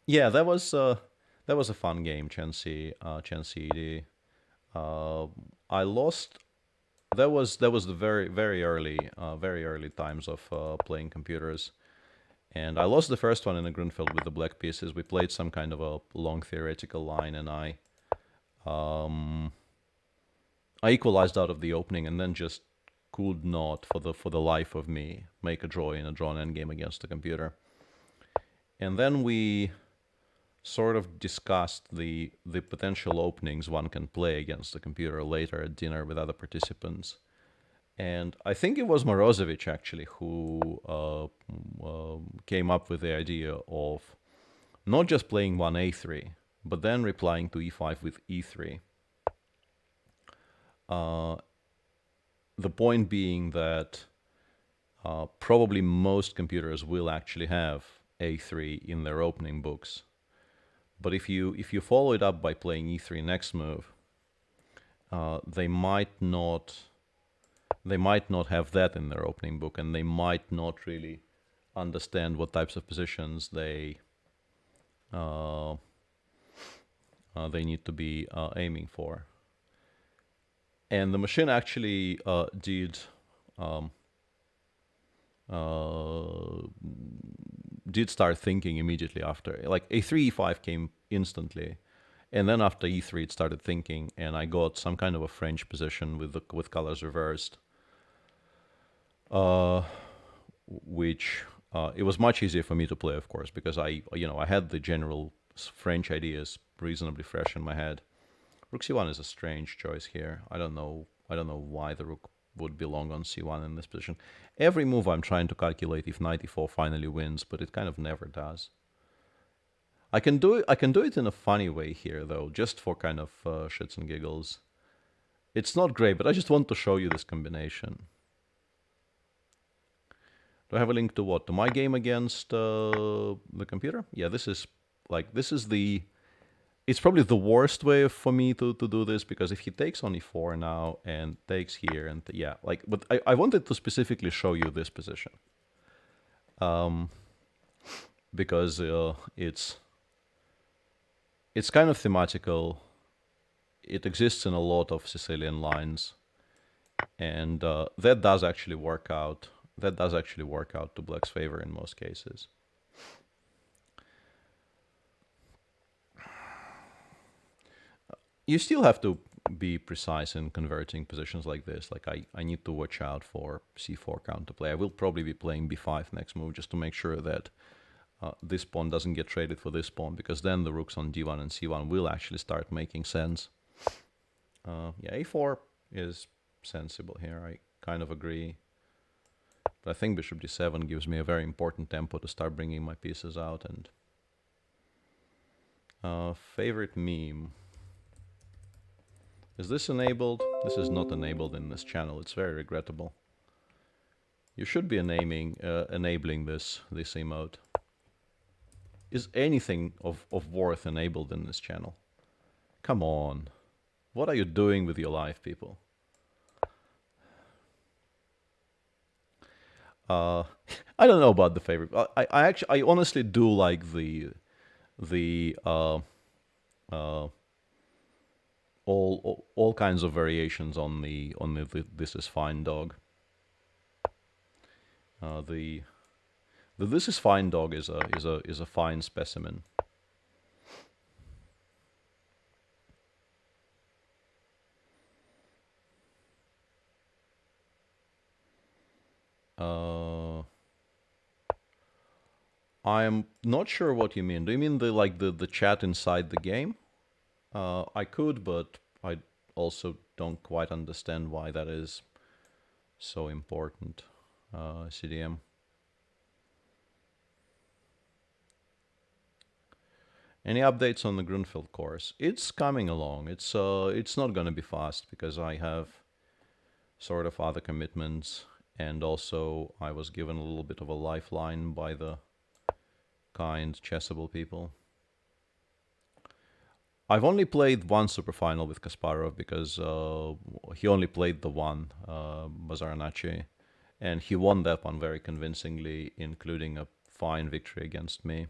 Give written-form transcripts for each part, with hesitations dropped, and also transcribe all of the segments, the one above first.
Yeah, that was a fun game, Chen CD. Uh, I lost. That was the very early times of playing computers, and I lost the first one in a Grunfeld with the black pieces. We played some kind of a long theoretical line, and um, I equalized out of the opening, and then just could not, for the life of me, make a draw in a drawn endgame against the computer. And then we sort of discussed the potential openings one can play against the computer later at dinner with other participants. And I think it was Morozevich actually who came up with the idea of not just playing one a3, but then replying to e5 with e3. Uh, the point being that probably most computers will actually have a3 in their opening books. But if you follow it up by playing e3 next move, they might not have that in their opening book, and they might not really understand what types of positions uh, they need to be aiming for. And the machine actually um, uh, did start thinking immediately after. Like a3 e5 came instantly, and then after e3 it started thinking, and I got some kind of a French position with colors reversed, uh, which it was much easier for me to play, of course, because I had the general French ideas reasonably fresh in my head. Rook c1 is a strange choice here. I don't know why the rook would belong on c1 in this position. Every move I'm trying to calculate if knight e4 finally wins, but it kind of never does. I can do it in a funny way here though, just for kind of shits and giggles. It's not great, but I just want to show you this combination. Do I have a link to what? To my game against the computer? Yeah, this is it's probably the worst way for me to do this, because if he takes on e4 now and takes here and yeah, but I wanted to specifically show you this position, um, because it's kind of thematical. It exists in a lot of Sicilian lines, and that does actually work out. That does actually work out to black's favor in most cases. You still have to be precise in converting positions like this. Like I need to watch out for c4 counterplay. I will probably be playing b5 next move just to make sure that this pawn doesn't get traded for this pawn, because then the rooks on d1 and c1 will actually start making sense. Yeah, a4 is sensible here. I kind of agree. But I think bishop d7 gives me a very important tempo to start bringing my pieces out. And favorite meme. Is this enabled? This is not enabled in this channel. It's very regrettable. You should be enabling this emote. Is anything of worth enabled in this channel? Come on. What are you doing with your life, people? Uh, I don't know about the favorite. I honestly do like the all kinds of variations on the this is fine dog. The this is fine dog is a fine specimen. I'm not sure what you mean. Do you mean the chat inside the game? I could, but I also don't quite understand why that is so important. CDM. Any updates on the Grunfeld course? It's coming along. It's not going to be fast because I have sort of other commitments, and also I was given a little bit of a lifeline by the kind Chessable people. I've only played one super final with Kasparov because he only played the one, Bazaranache, and he won that one very convincingly, including a fine victory against me.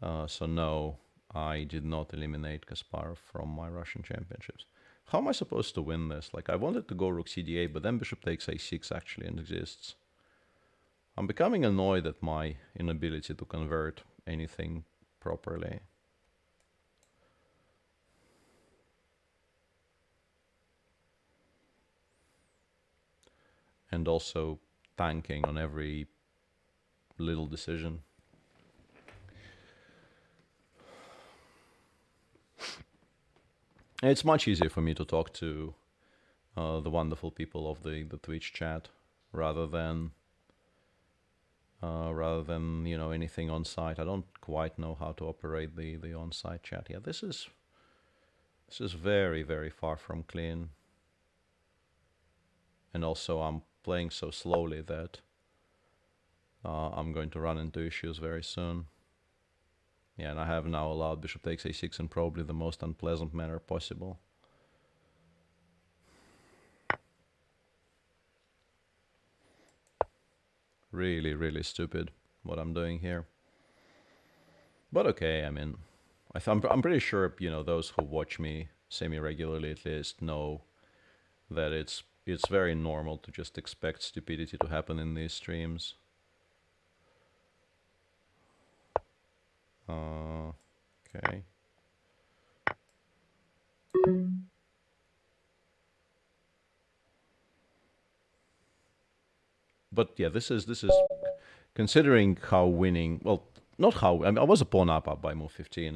So no, I did not eliminate Kasparov from my Russian championships. How am I supposed to win this? Like, I wanted to go rook cd8, but then bishop takes a6 actually exists. I'm becoming annoyed at my inability to convert anything properly. And also tanking on every little decision. It's much easier for me to talk to the wonderful people of the Twitch chat rather than anything on site. I don't quite know how to operate the on site chat. Yeah, this is very, very far from clean. And also I'm playing so slowly that I'm going to run into issues very soon. Yeah, and I have now allowed bishop takes a6 in probably the most unpleasant manner possible. Really, really stupid what I'm doing here. But okay, I mean, I'm pretty sure, those who watch me semi-regularly at least know that it's very normal to just expect stupidity to happen in these streams. Okay. But yeah, this is considering how winning. Well, not how. I mean, I was a pawn up by move 15,